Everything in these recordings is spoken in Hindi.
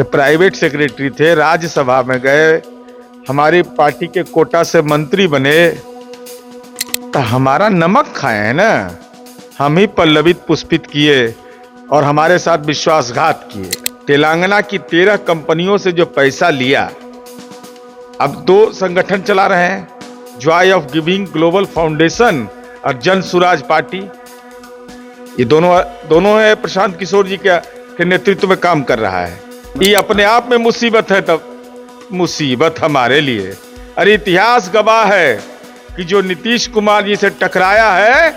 प्राइवेट सेक्रेटरी थे, राज्यसभा में गए, हमारी पार्टी के कोटा से मंत्री बने, तो हमारा नमक खाए हैं ना, हम ही पल्लवित पुष्पित किए और हमारे साथ विश्वासघात किए। तेलंगाना की 13 कंपनियों से जो पैसा लिया, अब 2 संगठन चला रहे हैं, Joy of giving global foundation और जन सुराज पार्टी। ये दोनों है प्रशांत किशोर जी के नेतृत्व में काम कर रहा है। ये अपने आप में मुसीबत है, तब मुसीबत हमारे लिए। अरे इतिहास गवाह है कि जो नीतीश कुमार जी से टकराया है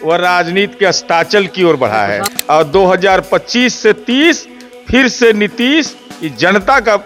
वह राजनीति के अस्ताचल की ओर बढ़ा है। और 2025 से 30 फिर से नीतीश, ये जनता का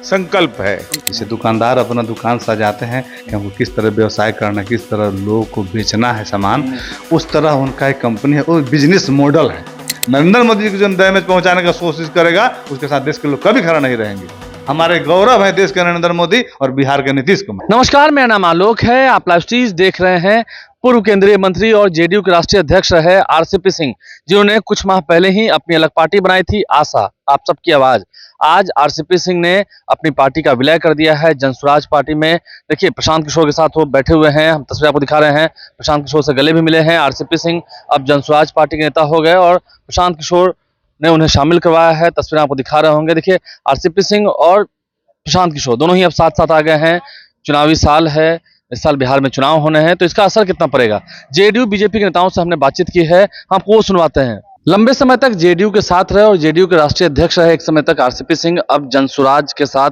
संकल्प है। जैसे दुकानदार अपना दुकान सजाते हैं कि हमको किस तरह व्यवसाय करना, किस तरह लोगों को बेचना है सामान, उस तरह उनका एक कंपनी है, वो बिजनेस मॉडल है। नरेंद्र मोदी को जो डैमेज पहुंचाने का कोशिश करेगा, उसके साथ देश के लोग कभी खड़ा नहीं रहेंगे। हमारे गौरव है देश के नरेंद्र मोदी और बिहार के नीतीश कुमार। नमस्कार, मेरा नाम आलोक है। आप लाइव स्ट्रीज देख रहे हैं। पूर्व केंद्रीय मंत्री और जेडीयू के राष्ट्रीय अध्यक्ष रहे आरसीपी सिंह, जिन्होंने कुछ माह पहले ही अपनी अलग पार्टी बनाई थी, आशा, आप सबकी आवाज। आज आरसीपी सिंह ने अपनी पार्टी का विलय कर दिया है जनसुराज पार्टी में। देखिए, प्रशांत किशोर के साथ वो बैठे हुए हैं, हम तस्वीर आपको दिखा रहे हैं। प्रशांत किशोर से गले भी मिले हैं। आरसीपी सिंह अब जनसुराज पार्टी के नेता हो गए और प्रशांत किशोर ने उन्हें शामिल करवाया है। तस्वीरें आपको दिखा रहे होंगे। देखिए, आरसीपी सिंह और प्रशांत किशोर दोनों ही अब साथ साथ आ गए हैं। चुनावी साल है, इस साल बिहार में चुनाव होने हैं, तो इसका असर कितना पड़ेगा? जेडीयू बीजेपी के नेताओं से हमने बातचीत की है, हम आपको वो सुनवाते हैं। लंबे समय तक जेडीयू के साथ रहे और जेडीयू के राष्ट्रीय अध्यक्ष रहे एक समय तक आरसीपी सिंह, अब जनसुराज के साथ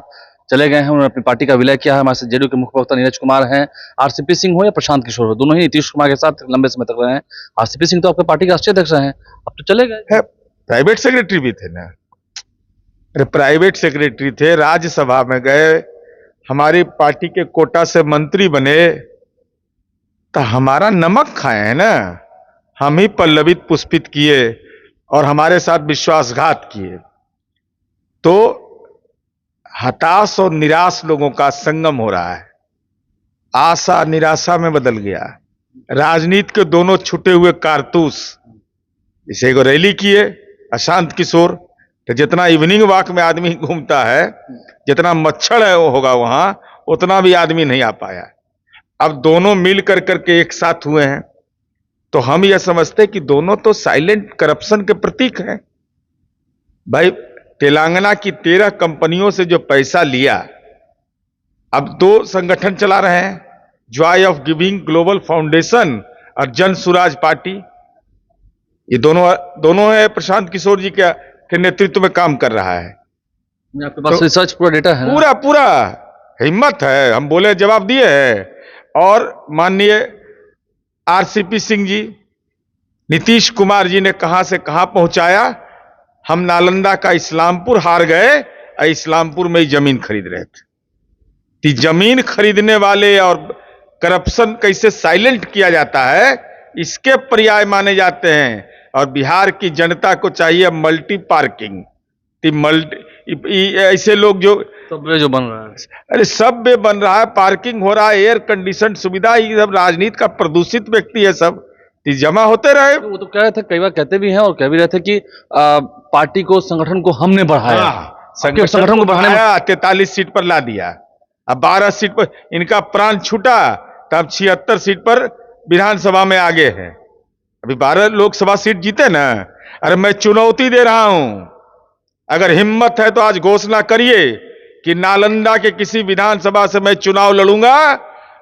चले गए हैं। उन्होंने अपनी पार्टी का विलय किया है। हमारे साथ जेडीयू के मुख्य प्रवक्ता नीरज कुमार हैं। आरसीपी सिंह हो या प्रशांत किशोर हो, दोनों ही नीतीश कुमार के साथ लंबे समय तक रहे हैं। आरसीपी सिंह तो आपके पार्टी के राष्ट्रीय अध्यक्ष रहे हैं, अब तो चले गए। प्राइवेट सेक्रेटरी भी थे ना, अरे प्राइवेट सेक्रेटरी थे, राज्यसभा में गए, हमारी पार्टी के कोटा से मंत्री बने, तो हमारा नमक खाए हैं ना, हम ही पल्लवित पुष्पित किए और हमारे साथ विश्वासघात किए। तो हताश और निराश लोगों का संगम हो रहा है। आशा निराशा में बदल गया। राजनीति के दोनों छुटे हुए कारतूस, इसे एक रैली किए अशांत किशोर, तो जितना इवनिंग वॉक में आदमी घूमता है, जितना मच्छर है वो होगा वहां, उतना भी आदमी नहीं आ पाया। अब दोनों मिल करके एक साथ हुए हैं, तो हम यह समझते कि दोनों तो साइलेंट करप्शन के प्रतीक हैं। भाई, तेलंगाना की 13 कंपनियों से जो पैसा लिया, अब 2 संगठन चला रहे हैं, Joy of giving global foundation और जन सुराज पार्टी। ये दोनों है प्रशांत किशोर जी के नेतृत्व में काम कर रहा है। आपके पास रिसर्च पूरा डेटा है ना? पूरा हिम्मत है, हम बोले जवाब दिए हैं। और माननीय आरसीपी सिंह जी, नीतीश कुमार जी ने कहां से कहां पहुंचाया। हम नालंदा का इस्लामपुर हार गए और इस्लामपुर में ही जमीन खरीद रहे थे। जमीन खरीदने वाले और करप्शन कैसे साइलेंट किया जाता है, इसके पर्याय माने जाते हैं। और बिहार की जनता को चाहिए मल्टी पार्किंग, ऐसे लोग जो बन रहा है, अरे सब में बन रहा है, पार्किंग हो रहा है, एयर कंडीशन सुविधा, ये सब राजनीति का प्रदूषित व्यक्ति है, सब जमा होते रहे। वो तो कह रहे थे, कई बार कहते भी हैं और कह भी रहे थे कि पार्टी को, संगठन को हमने बढ़ाया। संगठन को बढ़ाया, 43 सीट पर ला दिया। अब 12 सीट पर इनका प्राण छूटा, तब 76 सीट पर विधानसभा में आगे है। अभी 12 लोकसभा सीट जीते ना। अरे मैं चुनौती दे रहा हूं, अगर हिम्मत है तो आज घोषणा करिए कि नालंदा के किसी विधानसभा से मैं चुनाव लड़ूंगा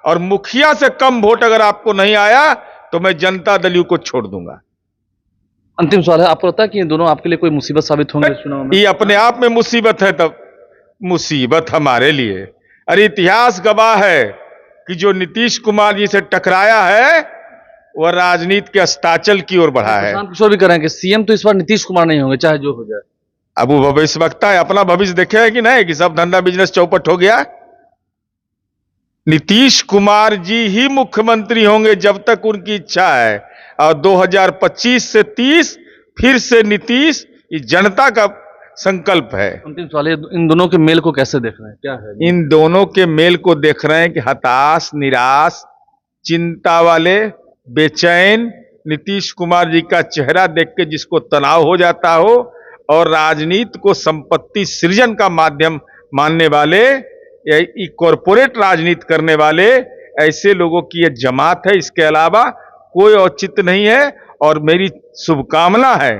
और मुखिया से कम वोट अगर आपको नहीं आया तो मैं जनता दल यू को छोड़ दूंगा। अंतिम सवाल है, आपको लगता है कि ये दोनों आपके लिए कोई मुसीबत साबित होंगे चुनाव में? ये अपने आप में मुसीबत है, तब मुसीबत हमारे लिए। अरे इतिहास गवाह है कि जो नीतीश कुमार जी से टकराया है वह राजनीति के अस्ताचल की ओर बढ़ा है। प्रशांत किशोर भी कह रहे हैं कि सीएम तो इस बार नीतीश कुमार नहीं होंगे, चाहे जो हो जाए। अब वो भविष्य वक्ता है, अपना भविष्य देखे है कि नहीं, कि सब धंधा बिजनेस चौपट हो गया। नीतीश कुमार जी ही मुख्यमंत्री होंगे जब तक उनकी इच्छा है। और 2025 से 30 फिर से नीतीश, ये जनता का संकल्प है। अंतिम सवाल है, इन दोनों के मेल को कैसे देख रहे हैं, क्या है? इन दोनों के मेल को देख रहे हैं कि हताश, निराश, चिंता वाले, बेचैन नीतीश कुमार जी का चेहरा देख के जिसको तनाव हो जाता हो, और राजनीति को संपत्ति सृजन का माध्यम मानने वाले, कॉरपोरेट राजनीति करने वाले ऐसे लोगों की ये जमात है। इसके अलावा कोई औचित्य नहीं है। और मेरी शुभकामना है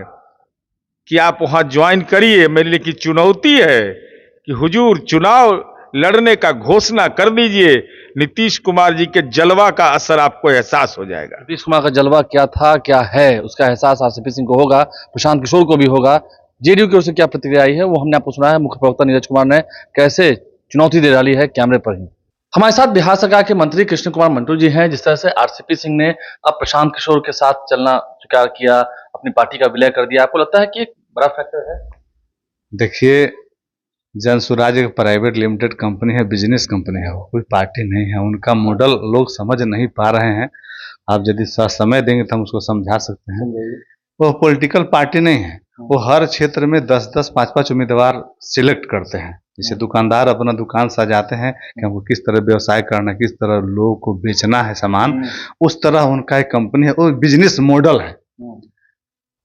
कि आप वहां ज्वाइन करिए। मेरे लिए की चुनौती है कि हुजूर चुनाव लड़ने का घोषणा कर दीजिए। नीतीश कुमार जी के जलवा का असर आपको एहसास हो जाएगा। नीतीश कुमार का जलवा क्या था, क्या है, उसका एहसास आरसीपी सिंह को होगा, प्रशांत किशोर को भी होगा। जेडीयू की ओर से क्या प्रतिक्रिया आई है वो हमने आपको सुना है। मुख्य प्रवक्ता नीरज कुमार ने कैसे चुनौती दे डाली है कैमरे पर ही। हमारे साथ बिहार सरकार के मंत्री कृष्ण कुमार मंटू जी हैं। जिस तरह से आरसीपी सिंह ने अब प्रशांत किशोर के साथ चलना स्वीकार किया, अपनी पार्टी का विलय कर दिया, आपको लगता है कि एक बड़ा फैक्टर है? देखिए, जन स्वराज एक प्राइवेट लिमिटेड कंपनी है, बिजनेस कंपनी है, वो कोई पार्टी नहीं है। उनका मॉडल लोग समझ नहीं पा रहे हैं। आप यदि समय देंगे तो हम उसको समझा सकते हैं। वो पॉलिटिकल पार्टी नहीं है। वो हर क्षेत्र में 10-10, 5-5 उम्मीदवार सिलेक्ट करते हैं। जैसे दुकानदार अपना दुकान सजाते हैं कि हमको किस तरह व्यवसाय करना है, किस तरह लोगों को बेचना है सामान, उस तरह उनका एक कंपनी है। वो बिजनेस मॉडल है।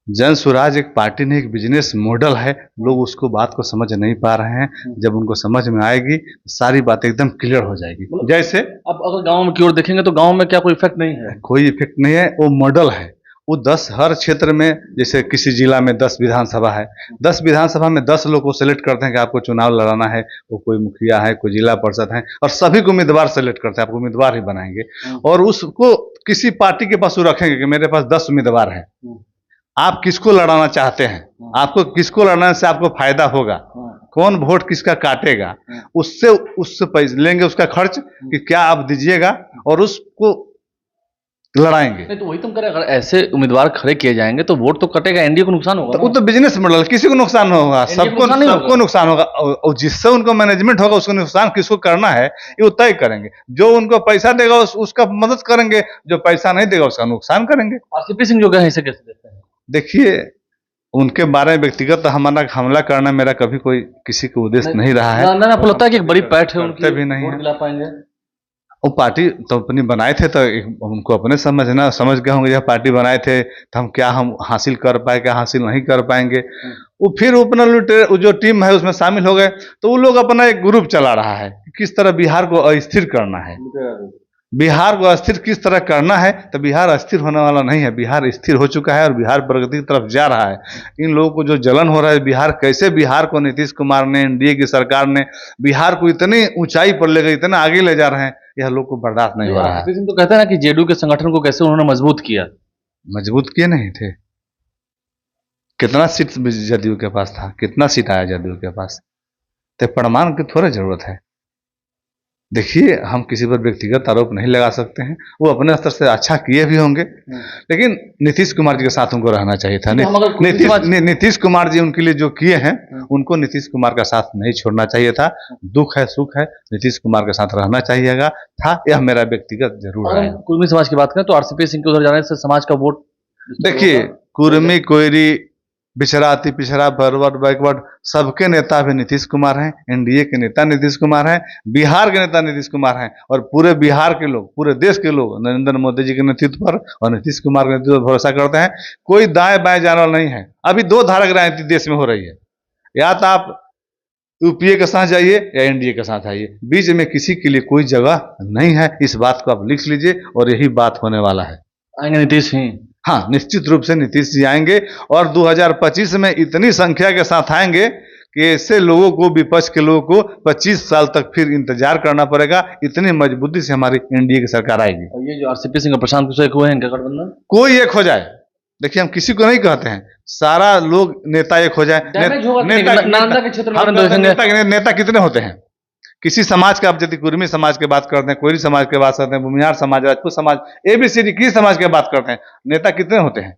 जन स्वराज एक पार्टी नहीं, एक बिजनेस मॉडल है। लोग उसको बात को समझ नहीं पा रहे हैं। जब उनको समझ में आएगी सारी बात एकदम क्लियर हो जाएगी। जैसे अब अगर गांव की ओर देखेंगे तो गांव में क्या कोई इफेक्ट नहीं है? कोई इफेक्ट नहीं है। वो मॉडल है। वो 10 हर क्षेत्र में, जैसे किसी जिला में 10 विधानसभा है, 10 विधानसभा में 10 लोग को सेलेक्ट करते हैं कि आपको चुनाव लड़ाना है। वो कोई मुखिया है, कोई जिला परिषद है, और सभी को उम्मीदवार सेलेक्ट करते हैं। आपको उम्मीदवार ही बनाएंगे और उसको किसी पार्टी के पास वो रखेंगे कि मेरे पास 10 उम्मीदवार हैं, आप किसको लड़ाना चाहते हैं, आपको किसको लड़ाने से आपको फायदा होगा, कौन वोट किसका काटेगा, उससे पैसे लेंगे, उसका खर्च कि क्या आप दीजिएगा, और उसको लड़ाएंगे। नहीं तो वही तुम करें। अगर ऐसे उम्मीदवार खड़े किए जाएंगे तो वोट तो कटेगा, एनडीए को नुकसान होगा। तो वो तो बिजनेस मॉडल, किसी को नुकसान होगा, सबको नुकसान होगा। और जिससे उनको मैनेजमेंट होगा उसको नुकसान किसको करना है ये वो तय करेंगे। जो उनको पैसा देगा उसका मदद करेंगे, जो पैसा नहीं देगा उसका नुकसान करेंगे। आरसीपी सिंह जो गए इसे कैसे देखते हैं? देखिए, उनके बारे में व्यक्तिगत हमारा हमला करना मेरा कभी कोई किसी को उद्देश्य नहीं रहा है। ना आपको लगता है कि एक बड़ी पैठ है उनकी, भी नहीं है। दिला पाएंगे? वो पार्टी तो अपनी बनाए थे तो उनको अपने समझ गए होंगे, यह पार्टी बनाए थे तो हम हासिल कर पाए, क्या हासिल नहीं कर पाएंगे। वो फिर अपना जो टीम है उसमें शामिल हो गए। तो वो लोग अपना एक ग्रुप चला रहा है किस तरह बिहार को अस्थिर करना है। बिहार को अस्थिर किस तरह करना है, तो बिहार अस्थिर होने वाला नहीं है। बिहार स्थिर हो चुका है और बिहार प्रगति की तरफ जा रहा है। इन लोगों को जो जलन हो रहा है, बिहार को नीतीश कुमार ने, एनडीए की सरकार ने बिहार को इतनी ऊंचाई पर ले गए, इतना आगे ले जा रहे हैं, यह लोग को बर्दाश्त नहीं हो रहा है। तो कहते हैं ना कि जेडीयू के संगठन को कैसे उन्होंने मजबूत किया। मजबूत किए नहीं थे। कितना सीट जदयू के पास था, कितना सीट आया जदयू के पास, तो प्रमाण की थोड़ा जरूरत है। देखिए, हम किसी पर व्यक्तिगत आरोप नहीं लगा सकते हैं। वो अपने स्तर से अच्छा किए भी होंगे, लेकिन नीतीश कुमार जी के साथ उनको रहना चाहिए था। नीतीश कुमार जी उनके लिए जो किए हैं, उनको नीतीश कुमार का साथ नहीं छोड़ना चाहिए था। दुख है, सुख है, नीतीश कुमार के साथ रहना चाहिएगा था। यह मेरा व्यक्तिगत जरूर है। कुर्मी समाज की बात करें तो आरसीपी सिंह के उधर जाने से समाज का वोट, देखिए, कुर्मी, कोयरी, पिछड़ा, अति पिछड़ा, फॉरवर्ड, बैकवर्ड, सबके नेता भी नीतीश कुमार हैं। एनडीए के नेता नीतीश कुमार हैं, बिहार के नेता नीतीश कुमार हैं, और पूरे बिहार के लोग, पूरे देश के लोग नरेंद्र मोदी जी के नेतृत्व पर और नीतीश कुमार के नेतृत्व पर भरोसा करते हैं। कोई दाएं बाएं जाने वाला नहीं है। अभी 2 धारा की राजनीति देश में हो रही है। या तो आप यूपीए के साथ जाइए या एनडीए के साथ आइए, बीच में किसी के लिए कोई जगह नहीं है। इस बात को आप लिख लीजिए और यही बात होने वाला है। आएंगे नीतीश ही। हाँ, निश्चित रूप से नीतीश जी आएंगे और 2025 में इतनी संख्या के साथ आएंगे कि ऐसे लोगों को, विपक्ष के लोगों को 25 साल तक फिर इंतजार करना पड़ेगा। इतनी मजबूती से हमारी एनडीए की सरकार आएगी। और ये जो आरसीपी सिंह और प्रशांत किशोर हुए हैं, इनका गठबंधन कोई एक हो जाए। देखिए, हम किसी को नहीं कहते हैं, सारा लोग नेता एक हो जाए। नेता कितने होते हैं किसी समाज का? आप यदि कुर्मी समाज की बात करते हैं, कोयरी समाज की बात करते हैं, भूमिहार समाज, राजपूत समाज, एबीसीडी किसी समाज की बात करते हैं, नेता कितने होते हैं?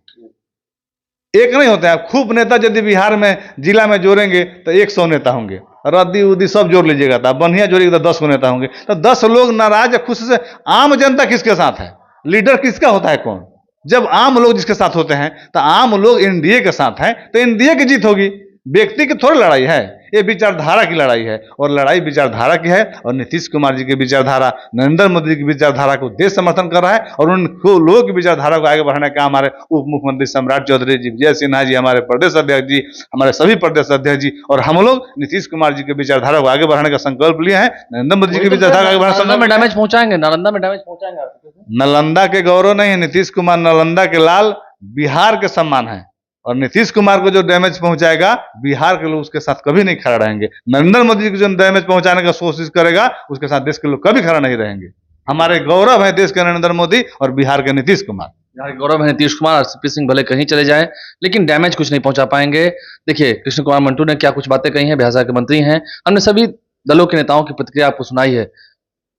एक नहीं होते हैं। खूब नेता यदि बिहार में, जिला में जोड़ेंगे तो 100 नेता होंगे। रद्दी उद्दी सब जोड़ लीजिएगा तो बढ़िया जोड़िएगा तो 10 को नेता होंगे। तो 10 लोग नाराज है, खुश से। आम जनता किसके साथ है? लीडर किसका होता है? कौन? जब आम लोग जिसके साथ होते हैं तो आम लोग एनडीए के साथ हैं तो एनडीए की जीत होगी। व्यक्ति की थोड़ी लड़ाई है, ये विचारधारा की लड़ाई है, और लड़ाई विचारधारा की है। और नीतीश कुमार जी की विचारधारा, नरेंद्र मोदी की विचारधारा को देश समर्थन कर रहा है, और उन लोगों की विचारधारा को आगे बढ़ाने का हमारे उप मुख्यमंत्री सम्राट चौधरी जी, विजय सिन्हा जी, हमारे प्रदेश अध्यक्ष जी, हमारे सभी प्रदेश अध्यक्ष जी, और हम लोग नीतीश कुमार जी की विचारधारा को आगे बढ़ाने का संकल्प लिए हैं। नरेंद्र मोदी जी की विचारधारा को आगे बढ़ाने का नालंदा में संकल्प डैमेज पहुंचाएंगे, नालंदा में डैमेज पहुंचाएंगे RCP? नालंदा के गौरव नहीं है, नीतीश कुमार नालंदा के लाल, बिहार के सम्मान है। और नीतीश कुमार को जो डैमेज पहुंचाएगा, बिहार के लोग उसके साथ कभी नहीं खड़ा रहेंगे। नरेंद्र मोदी जी को जो डैमेज पहुंचाने का कोशिश करेगा, उसके साथ देश के लोग कभी खड़ा नहीं रहेंगे। हमारे गौरव है देश के नरेंद्र मोदी और बिहार के नीतीश कुमार। यहाँ के गौरव है नीतीश कुमार, RCP सिंह भले कहीं चले जाएं लेकिन डैमेज कुछ नहीं पहुंचा पाएंगे। देखिए कृष्ण कुमार मंटू ने क्या कुछ बातें कही हैं, बिहार के मंत्री हैं। हमने सभी दलों के नेताओं की प्रतिक्रिया आपको सुनाई है।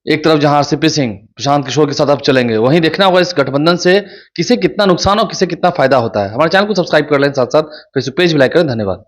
एक तरफ जहां RCP सिंह प्रशांत किशोर के साथ अब चलेंगे, वहीं देखना होगा इस गठबंधन से किसे कितना नुकसान और किसे कितना फायदा होता है। हमारे चैनल को सब्सक्राइब कर लें, साथ साथ फेसबुक पेज भी लाइक करें। धन्यवाद।